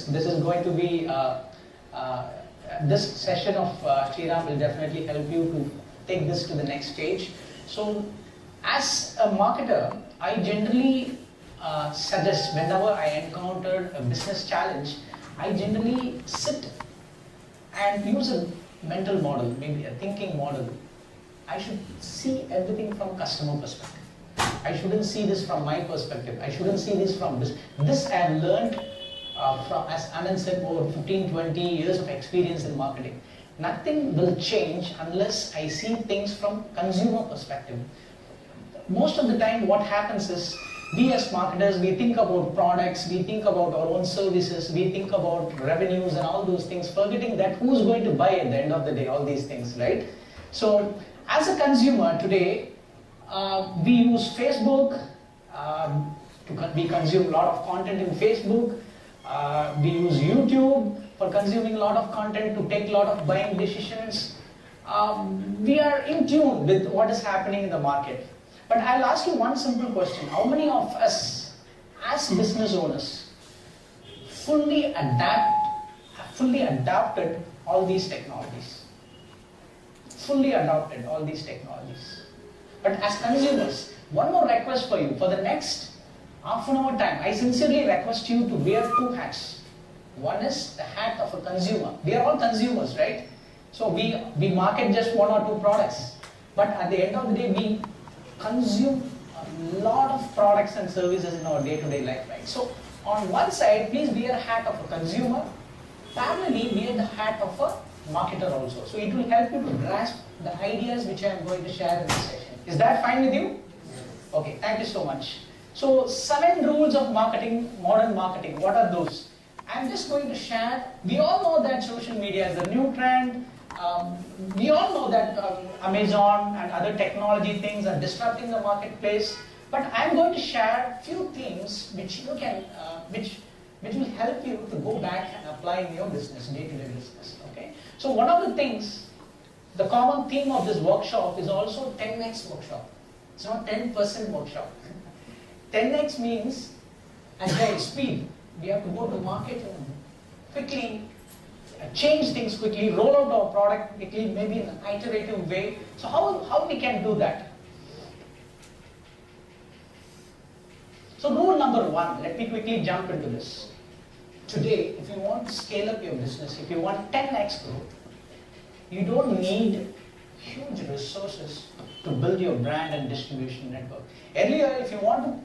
this is going to be this session of Sriram will definitely help you to take this to the next stage. So, as a marketer, I generally suggest whenever I encounter a business challenge, I generally sit and use a mental model, maybe a thinking model. I should see everything from customer perspective. I shouldn't see this from my perspective. I shouldn't see this from this. This I have learned from, as Anand said, over 15-20 years of experience in marketing. Nothing will change unless I see things from consumer perspective. Most of the time what happens is, we as marketers, we think about products, we think about our own services, we think about revenues and all those things, forgetting that who's going to buy at the end of the day, all these things, right? So, as a consumer today, we use Facebook, we consume a lot of content in Facebook, we use YouTube for consuming a lot of content to take a lot of buying decisions. We are in tune with what is happening in the market. But I'll ask you one simple question. How many of us, as business owners, fully adapted all these technologies? Fully adopted all these technologies. But as consumers, one more request for you. For the next half an hour time, I sincerely request you to wear two hats. One is the hat of a consumer. We are all consumers, right? So we market just one or two products. But at the end of the day, we consume a lot of products and services in our day-to-day life, right? So on one side, please wear a hat of a consumer. Parallelly, wear the hat of a marketer also. So it will help you to grasp the ideas which I am going to share in this session. Is that fine with you? Okay, thank you so much. So 7 rules of marketing, modern marketing. What are those? I'm just going to share. We all know that social media is a new trend. We all know that Amazon and other technology things are disrupting the marketplace. But I'm going to share a few things which you can, which will help you to go back and apply in your business, day-to-day business. Okay. So one of the things, the common theme of this workshop is also 10x workshop. It's not 10% workshop. 10x means agile, speed. We have to go to market quickly, change things quickly, roll out our product quickly, maybe in an iterative way. So how we can do that? So rule number 1, let me quickly jump into this. Today, if you want to scale up your business, if you want 10x growth, you don't need huge resources to build your brand and distribution network. Earlier, if you want to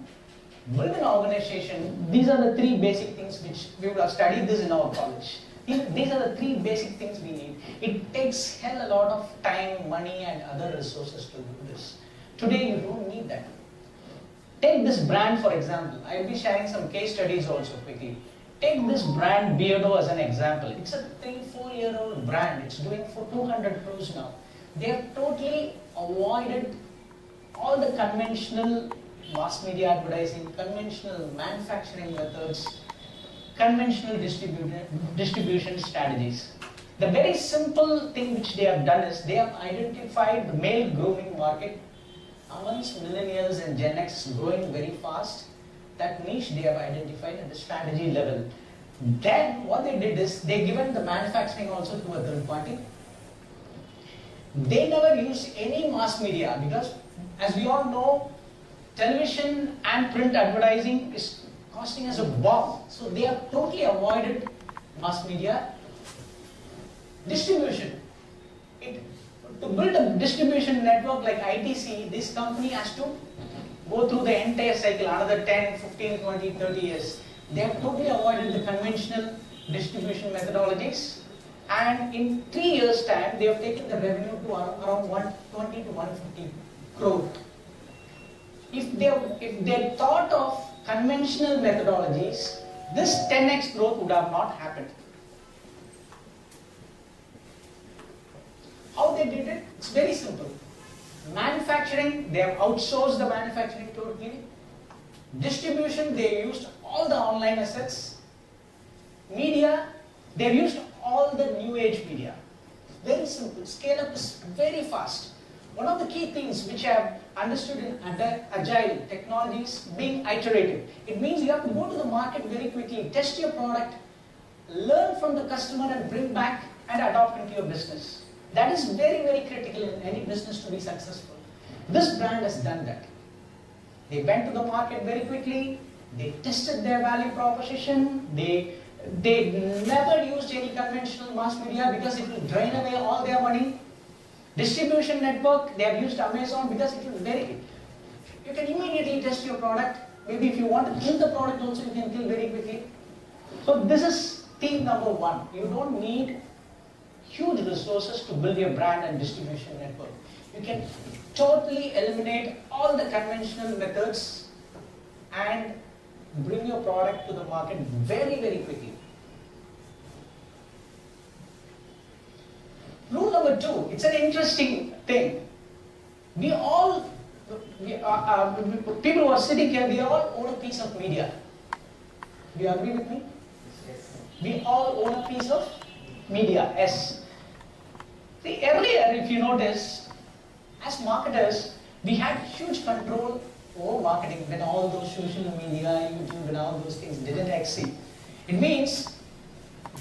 build an organization, these are the 3 basic things which we would have studied this in our college. These are the 3 basic things we need. It takes hell a lot of time, money and other resources to do this. Today you don't need that. Take this brand for example. I will be sharing some case studies also quickly. Take this brand Beardo as an example. It's a 3-4 year old brand. It's doing for 200 crores now. They have totally avoided all the conventional mass media advertising, conventional manufacturing methods, conventional distribution strategies. The very simple thing which they have done is they have identified the male grooming market amongst millennials and Gen X growing very fast. That niche they have identified at the strategy level. Then what they did is they given the manufacturing also to a third party. They never used any mass media because as we all know, television and print advertising is costing us a bomb. So they have totally avoided mass media. Distribution. To build a distribution network like ITC, this company has to go through the entire cycle, another 10, 15, 20, 30 years. They have totally avoided the conventional distribution methodologies. And in 3 years' time, they have taken the revenue to around 120 to 150 crore. If they thought of conventional methodologies, this 10x growth would have not happened. How they did it? It's very simple. Manufacturing, they have outsourced the manufacturing totally. Distribution, they used all the online assets. Media, they've used all the new age media. Very simple. Scale up is very fast. One of the key things which I have understood in agile technologies being iterative. It means you have to go to the market very quickly, test your product, learn from the customer and bring back and adopt into your business. That is very, very critical in any business to be successful. This brand has done that. They went to the market very quickly, they tested their value proposition, they never used any conventional mass media because it will drain away all their money. Distribution network, they have used Amazon because it will very, you can immediately test your product. Maybe if you want to kill the product also, you can kill very quickly. So this is theme number one. You don't need huge resources to build your brand and distribution network. You can totally eliminate all the conventional methods and bring your product to the market very, very quickly. Rule number two, it's an interesting thing. People who are sitting here, we all own a piece of media. Do you agree with me? Yes. We all own a piece of media, yes. See, earlier, if you notice, as marketers, we had huge control over marketing when all those social media, YouTube and all those things didn't exist. It means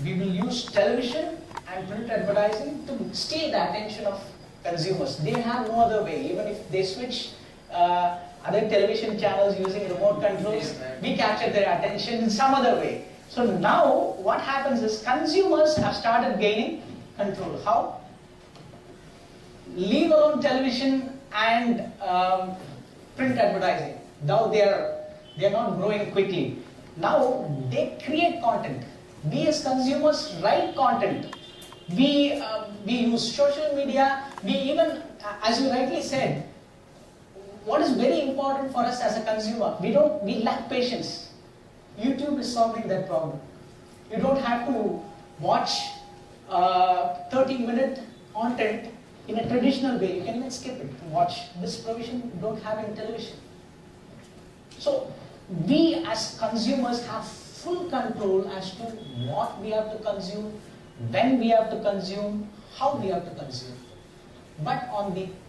we will use television and print advertising to steal the attention of consumers. They have no other way. Even if they switch other television channels using remote controls, we capture their attention in some other way. So now what happens is consumers have started gaining control. How? Leave alone television and print advertising. Now they are not growing quickly. Now they create content. We as consumers write content. We use social media. We even, as you rightly said, what is very important for us as a consumer, we lack patience. YouTube is solving that problem. You don't have to watch 30-minute content in a traditional way. You can even skip it and watch. This provision you don't have in television. So we as consumers have full control as to what we have to consume, when we have to consume, how we have to consume. But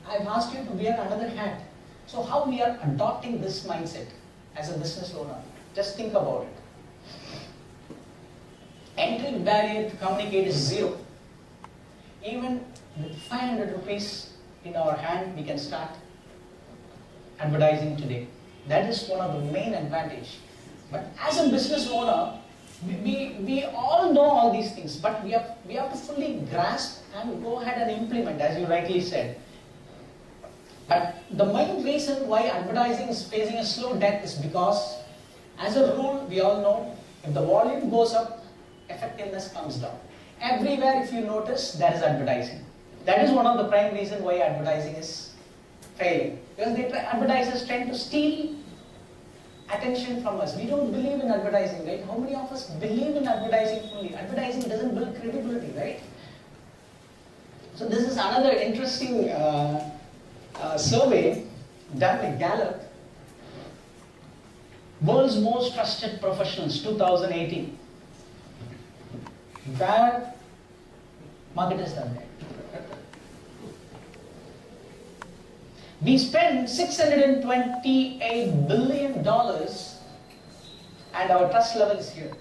I've asked you to wear another hat. So how we are adopting this mindset as a business owner? Just think about it. Entry barrier to communicate is zero. Even with 500 rupees in our hand, we can start advertising today. That is one of the main advantage. But as a business owner, we all know all these things, but we have to fully grasp and go ahead and implement, as you rightly said. But the main reason why advertising is facing a slow death is because, as a rule, we all know, if the volume goes up, effectiveness comes down. Everywhere, if you notice, there is advertising. That is one of the prime reasons why advertising is failing. Because advertisers tend to steal attention from us. We don't believe in advertising, right? How many of us believe in advertising fully? Advertising doesn't build credibility, right? So this is another interesting survey done by Gallup. World's Most Trusted Professionals 2018. Where marketers done that. We spend $628 billion and our trust level is here.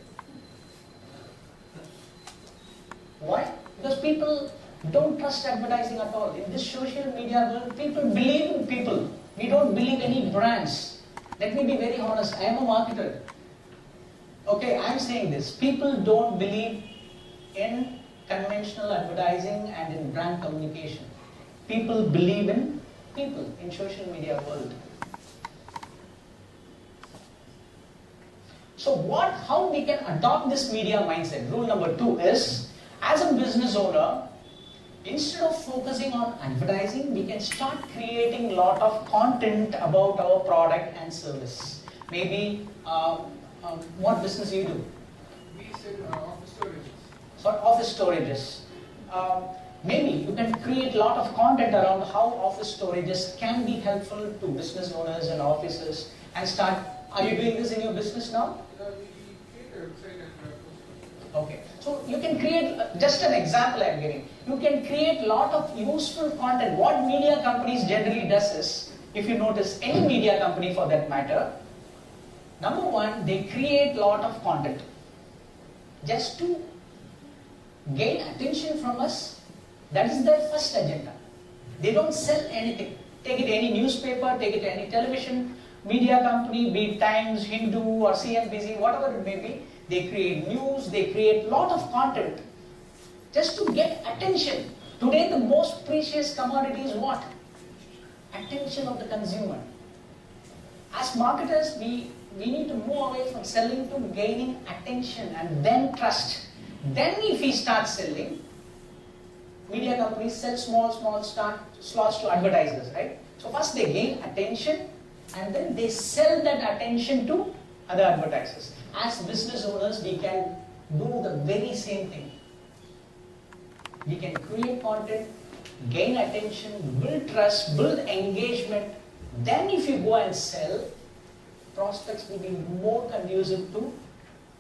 Why? Because people don't trust advertising at all. In this social media world, people believe in people. We don't believe any brands. Let me be very honest. I am a marketer. Okay, I am saying this. People don't believe in conventional advertising and in brand communication. People believe in people in social media world. So how we can adopt this media mindset? Rule number 2 is, as a business owner, instead of focusing on advertising, we can start creating a lot of content about our product and service. Maybe, what business you do? We sell office storages. So office storages. Maybe you can create a lot of content around how office storages can be helpful to business owners and offices and start. Are you doing this in your business now? We create a website and post. Okay. So you can create, just an example I am giving. You can create a lot of useful content. What media companies generally does is, if you notice any media company for that matter, number one, they create a lot of content. just to gain attention from us. That is their first agenda. They don't sell anything. Take it any newspaper, take it any television, media company, be it Times, Hindu or CNBC, whatever it may be. They create news, they create lot of content just to get attention. Today the most precious commodity is what? Attention of the consumer. As marketers, we need to move away from selling to gaining attention and then trust. Then if we start selling, media companies sell small slots to advertisers, right? So first they gain attention and then they sell that attention to other advertisers. As business owners, we can do the very same thing. We can create content, gain attention, build trust, build engagement. Then if you go and sell, prospects will be more conducive to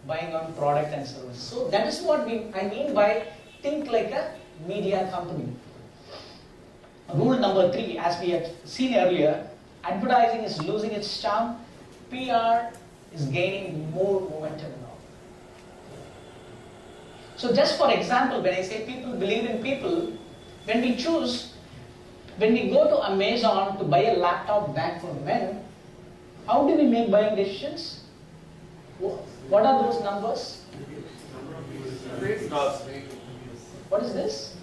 buying on product and service. So that is what I mean by think like a media company. Rule number 3, as we had seen earlier, advertising is losing its charm, PR is gaining more momentum now. So just for example, when I say people believe in people, when we go to Amazon to buy a laptop bag for men, how do we make buying decisions? What are those numbers? What is this?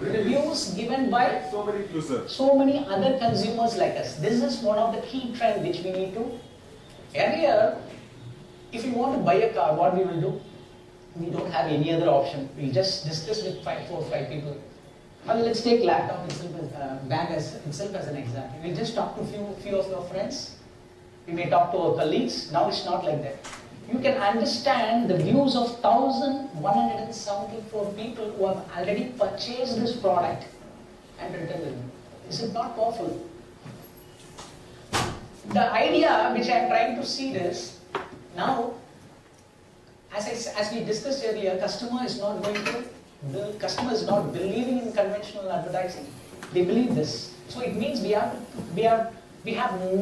Reviews given by so many other consumers like us. This is one of the key trends which we need to. Earlier, if you want to buy a car, what we will do? We don't have any other option. We just discuss with 4 or 5 people. Let's take laptop itself, bag itself as an example. We just talk to few of your friends. We may talk to our colleagues. Now it's not like that. You can understand the views of 1,174 people who have already purchased this product and returned it. Is it not powerful? The idea which I am trying to see is, now, as we discussed earlier, customer is not believing in conventional advertising. They believe this. So it means we have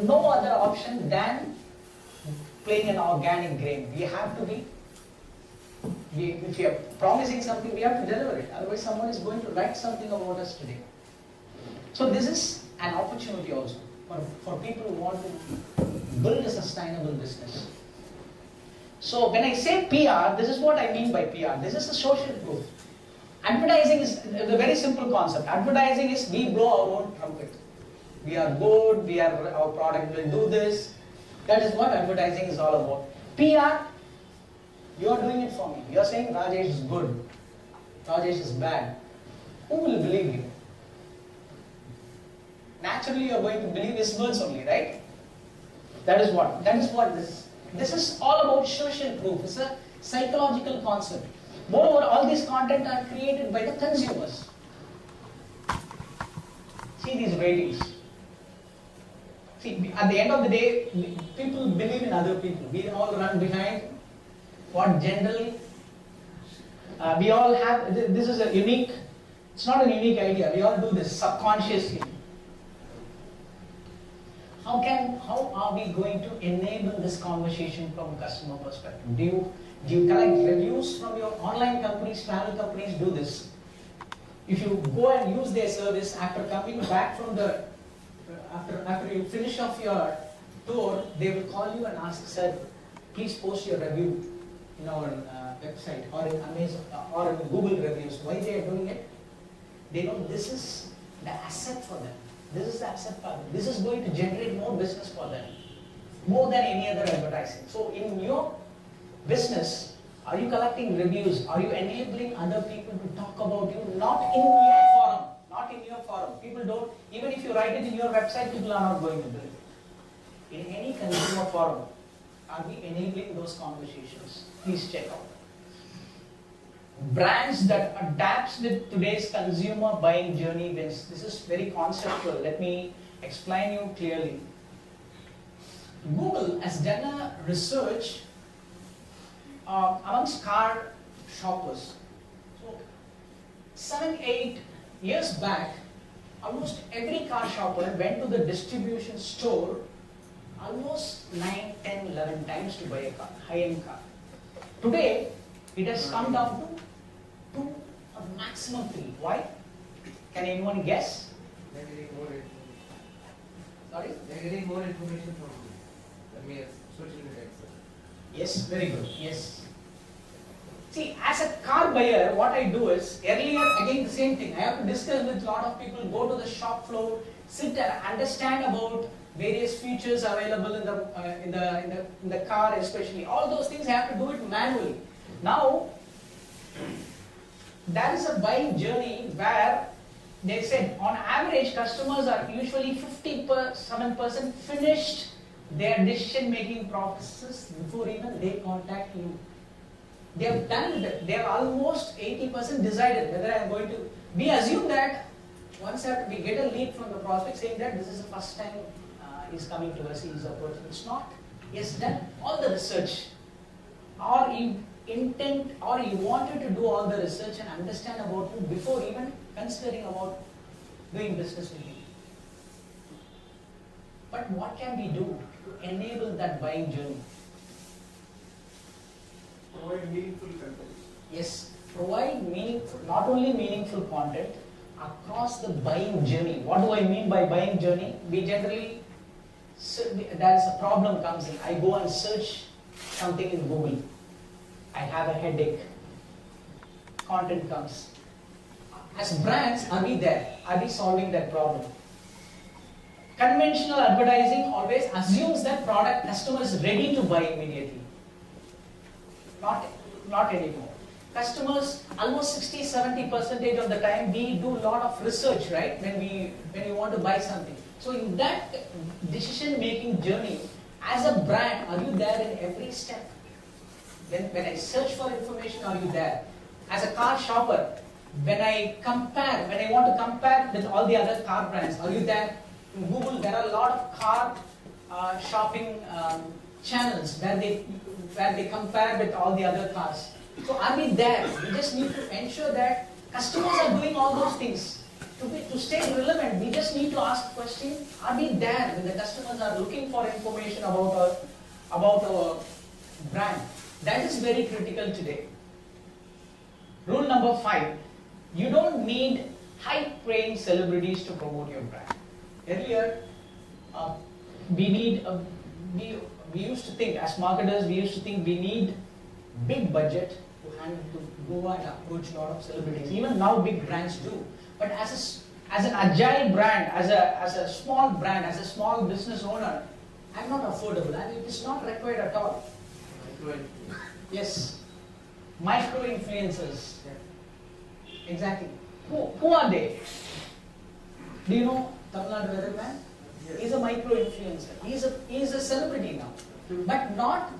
no other option than playing an organic game. We have to be, if we are promising something, we have to deliver it. Otherwise someone is going to write something about us today. So this is an opportunity also for people who want to build a sustainable business. So when I say PR, this is what I mean by PR. This is a social proof. Advertising is a very simple concept. Advertising is we blow our own trumpet. We are good, our product will do this. That is what advertising is all about. PR, you are doing it for me. You are saying Rajesh is good, Rajesh is bad. Who will believe you? Naturally you are going to believe his words only, right? That is what this is all about social proof. It's a psychological concept. Moreover, all these content are created by the consumers. See these ratings. See, at the end of the day, people believe in other people. We all run behind what generally, we all have, this is a unique, it's not a unique idea. We all do this subconsciously. How are we going to enable this conversation from a customer perspective? Do you collect reviews from your online companies, travel companies? Do this. If you go and use their service after coming back from the, after you finish off your tour, they will call you and ask, sir, please post your review in our website or in Amazon or in Google reviews. Why they are doing it? They know this is the asset for them. This is the asset for them. This is going to generate more business for them, more than any other advertising. So in your business, are you collecting reviews? Are you enabling other people to talk about you? Not in your forum. Not in your forum. People don't, even if you write it in your website, people are not going to believe it. In any consumer forum, are we enabling those conversations? Please check out. Brands that adapts with today's consumer buying journey wins. This is very conceptual. Let me explain you clearly. Google has done a research amongst car shoppers. So 7-8 years back, almost every car shopper went to the distribution store almost 9, 10, 11 times to buy a car, high-end car. Today, it has come down to 2 or maximum 3. Why? Can anyone guess? They're getting more information. Sorry? They're getting more information from social media. Yes, very good. Yes. See, as a car buyer, what I do is, earlier, again the same thing. I have to discuss with a lot of people, go to the shop floor, sit and understand about various features available in the car, especially. All those things I have to do it manually. Now, there is a buying journey where they said, on average, customers are usually 57% finished their decision-making processes before even they contact you. They have done it. They have almost 80% decided whether I am going to. We assume that once we get a lead from the prospect saying that this is the first time he's coming to us, he's approaching. It's not. He has done all the research, or he intent, or he wanted to do all the research and understand about you before even considering about doing business with you. But what can we do to enable that buying journey? Provide meaningful content. Yes, provide meaningful, not only meaningful content across the buying journey. What do I mean by buying journey? We generally, there is a problem comes in. I go and search something in Google. I have a headache. Content comes. As brands, are we there? Are we solving that problem? Conventional advertising always assumes that product customer is ready to buy immediately. Not anymore. Customers, almost 60-70% of the time, we do a lot of research, right? When we want to buy something. So in that decision-making journey, as a brand, are you there in every step? When I search for information, are you there? As a car shopper, when I want to compare with all the other car brands, are you there? In Google, there are a lot of car shopping channels where they compare with all the other cars. So are we there? We just need to ensure that customers are doing all those things. To stay relevant, we just need to ask the question, are we there when the customers are looking for information about our brand? That is very critical today. Rule number 5, you don't need high-trained celebrities to promote your brand. Earlier, we used to think, as marketers, we need big budget to go and approach a lot of celebrities. Even now, big brands do. But as an agile brand, as a small brand, as a small business owner, I'm not affordable, and it is not required at all. Yes, micro influencers. Exactly. Who are they? Do you know Tamil Nadu Weatherman? Yes. He's a micro influencer. He's a celebrity now, but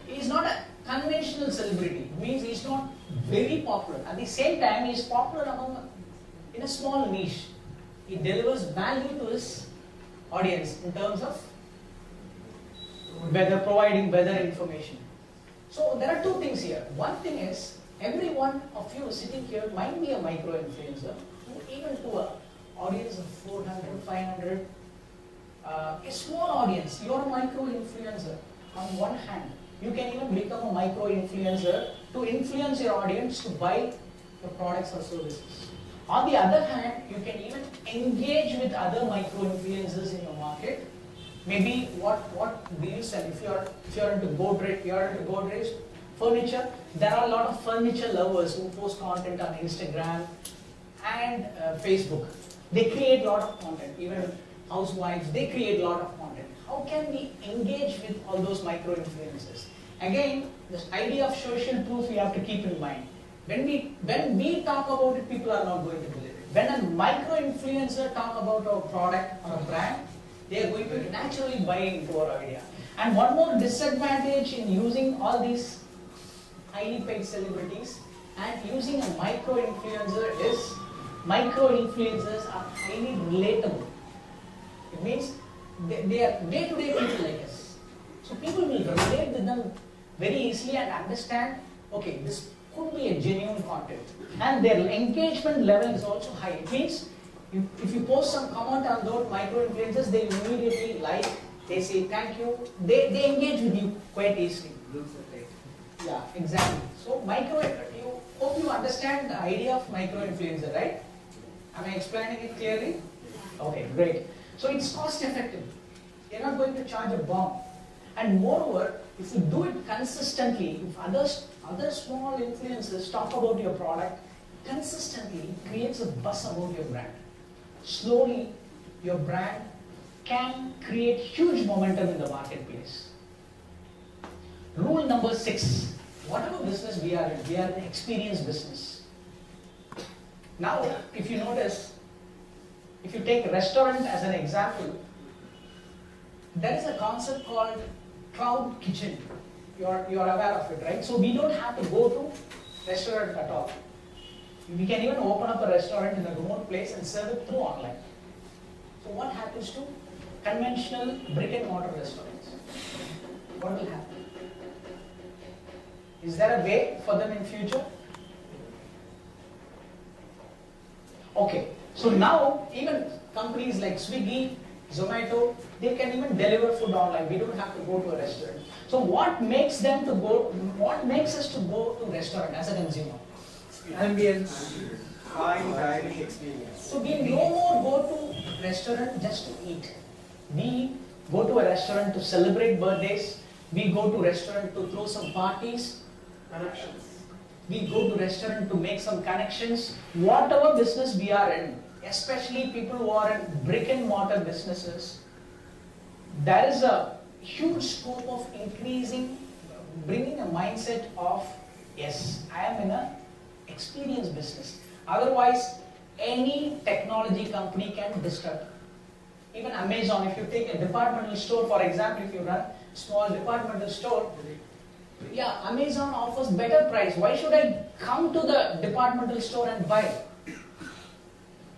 he's not a conventional celebrity. It means he's not very popular. At the same time, he's popular in a small niche. He delivers value to his audience in terms of providing weather information. So there are two things here. One thing is, every one of you sitting here might be a micro influencer, even to an audience of 400, 500, a small audience. You're a micro influencer. On one hand, you can even become a micro influencer to influence your audience to buy your products or services. On the other hand, you can even engage with other micro influencers in your market. Maybe what do you sell? If you're into Godrej furniture, there are a lot of furniture lovers who post content on Instagram and Facebook. They create a lot of content. Even housewives, they create a lot of content. How can we engage with all those micro influencers? Again, this idea of social proof we have to keep in mind. When we talk about it, people are not going to believe it. When a micro influencer talk about our product or a brand, they are going to naturally buy into our idea. And one more disadvantage in using all these highly paid celebrities and using a micro influencer is micro influencers are highly relatable. It means they are day-to-day people like us. So people will relate with them very easily and understand, okay, this could be a genuine content. And their engagement level is also high. It means if you post some comment on those micro influencers, they immediately like, they say thank you, they engage with you quite easily. Yeah, exactly. So you hope you understand the idea of micro-influencer, right? Am I explaining it clearly? Okay, great. So it's cost effective. You're not going to charge a bomb. And moreover, if you do it consistently, if other small influencers talk about your product consistently, it creates a buzz about your brand. Slowly, your brand can create huge momentum in the marketplace. Rule number 6. Whatever business we are an experience business. Now, if you notice, if you take a restaurant as an example, there is a concept called cloud kitchen. You're aware of it, right? So we don't have to go to restaurant at all. We can even open up a restaurant in a remote place and serve it through online. So what happens to conventional brick and mortar restaurants? What will happen? Is there a way for them in future? Okay, so now even companies like Swiggy, Zomato, they can even deliver food online. We don't have to go to a restaurant. So what makes us to go to restaurant as a consumer? Ambience, fine dining experience. So we no more go to restaurant just to eat. We go to a restaurant to celebrate birthdays. We go to restaurant to throw some parties. Connections. We go to restaurant to make some connections. Whatever business we are in, especially people who are in brick and mortar businesses, there is a huge scope of bringing a mindset of, yes, I am in a experience business. Otherwise, any technology company can disrupt. Even Amazon, if you take a departmental store, for example, if you run a small departmental store, yeah, Amazon offers better price. Why should I come to the departmental store and buy?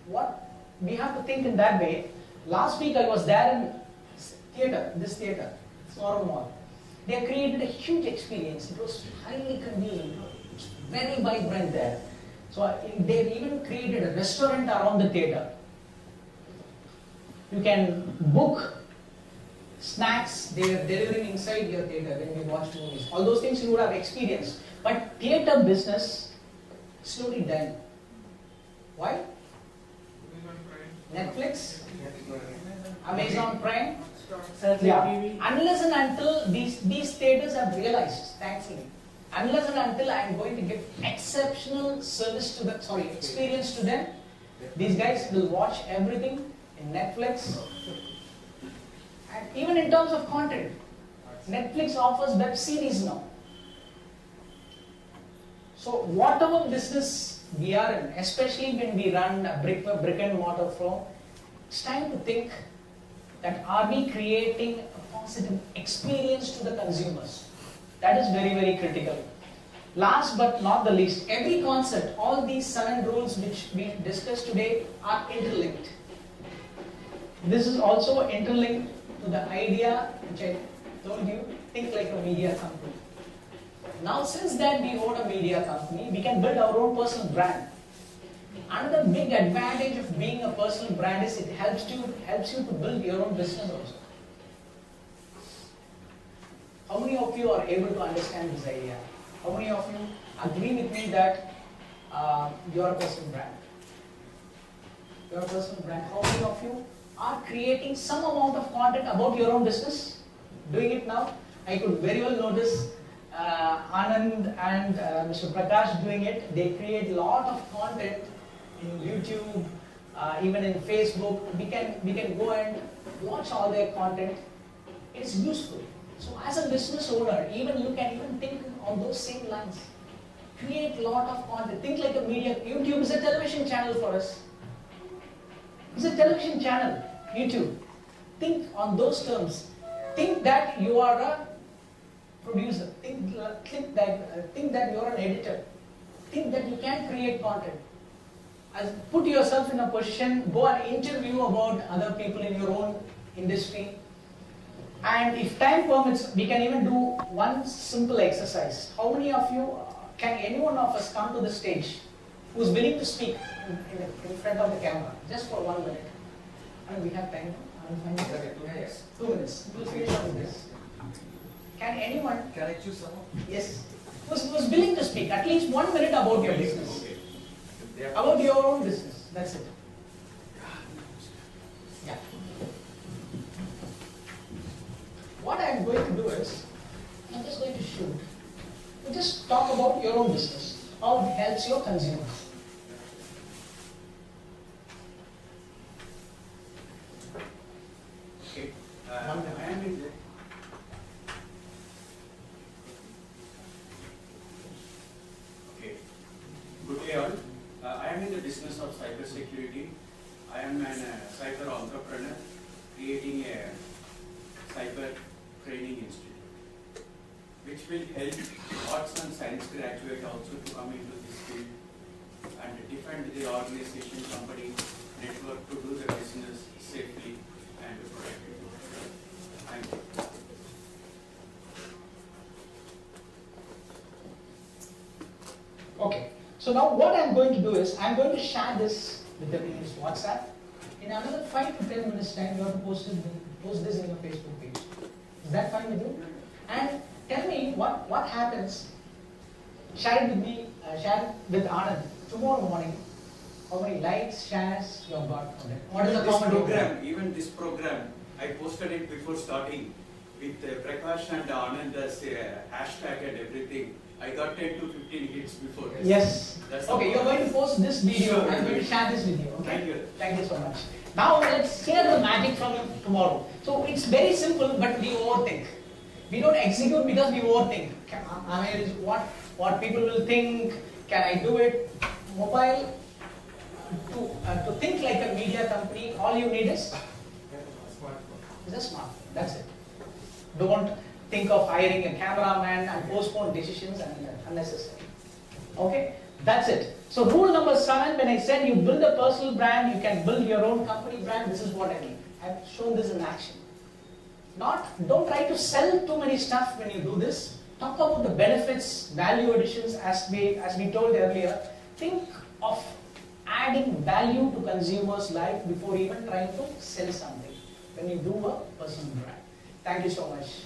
What? We have to think in that way. Last week I was there in this theater, Swaram Mall. They created a huge experience. It was highly convenient, very vibrant there. So they even created a restaurant around the theater. You can book snacks, they are delivering inside your theater when we watch movies. All those things you would have experienced. But theater business slowly dying. Why? Netflix, Amazon Prime, unless and until these theaters have realized, thankfully, unless and until I am going to give exceptional experience to them, these guys will watch everything in Netflix. And even in terms of content, Netflix offers web series now. So whatever business we are in, especially when we run a brick and mortar firm, it's time to think that are we creating a positive experience to the consumers? That is very, very critical. Last but not the least, every concept, all these 7 rules which we discussed today are interlinked. This is also interlinked to the idea which I told you, think like a media company. Now since that we own a media company, we can build our own personal brand. Another big advantage of being a personal brand is it helps you to build your own business also. How many of you are able to understand this idea? How many of you agree with me that you are a personal brand? You are a personal brand. How many of you are creating some amount of content about your own business? Doing it now? I could very well notice Anand and Mr. Prakash doing it. They create a lot of content in YouTube, even in Facebook. We can go and watch all their content. It is useful. So as a business owner, even you can even think on those same lines. Create a lot of content. Think like a media. YouTube is a television channel for us. It's a television channel, YouTube. Think on those terms. Think that you are a producer. Think that you are an editor. Think that you can create content. Put yourself in a position, go and interview about other people in your own industry. And if time permits, we can even do one simple exercise. How many of you, can any one of us come to the stage who's willing to speak in front of the camera, just for 1 minute? And we have time. 2 minutes. We'll finish on this. Can anyone? Can I choose someone? Yes. was willing to speak at least 1 minute about your business. Okay. About your own business. That's it. Yeah. What I'm going to do is, I'm just going to shoot. You just talk about your own business. How it helps your consumers. Okay. I am in the Okay. Good day all. I am in the business of cyber security. I am a cyber entrepreneur creating a cyber training institute, which will help arts and science graduate also to come into this field and defend the organization, company, network to do the business safely and productively. Thank you. Okay. So now what I'm going to do is, I'm going to share this with the people's WhatsApp. In another 5 to 10 minutes time, you have to post this in your Facebook page. Is that fine with you? And tell me what happens. Share it with me, share it with Anand tomorrow morning. How many likes, shares you have got on it? What is the common program? Even this program, I posted it before starting with Prakash and Anand's hashtag and everything. I got 10 to 15 hits before. Yes. That's Okay, you're going to post this video. Sure. I'm going to share this with you. Okay? Thank you. Thank you so much. Now let's hear the magic from tomorrow. So it's very simple, but we overthink. We don't execute because we overthink. What people will think? Can I do it? Mobile. To think like a media company, all you need is a smartphone. That's it. Don't think of hiring a cameraman and postpone decisions and unnecessary. Okay, that's it. So rule number 7, when I said you build a personal brand, you can build your own company brand. This is what I mean. I've shown this in action. Don't try to sell too many stuff when you do this. Talk about the benefits, value additions, as we told earlier. Think of adding value to consumers' life before even trying to sell something when you do a personal brand. Thank you so much.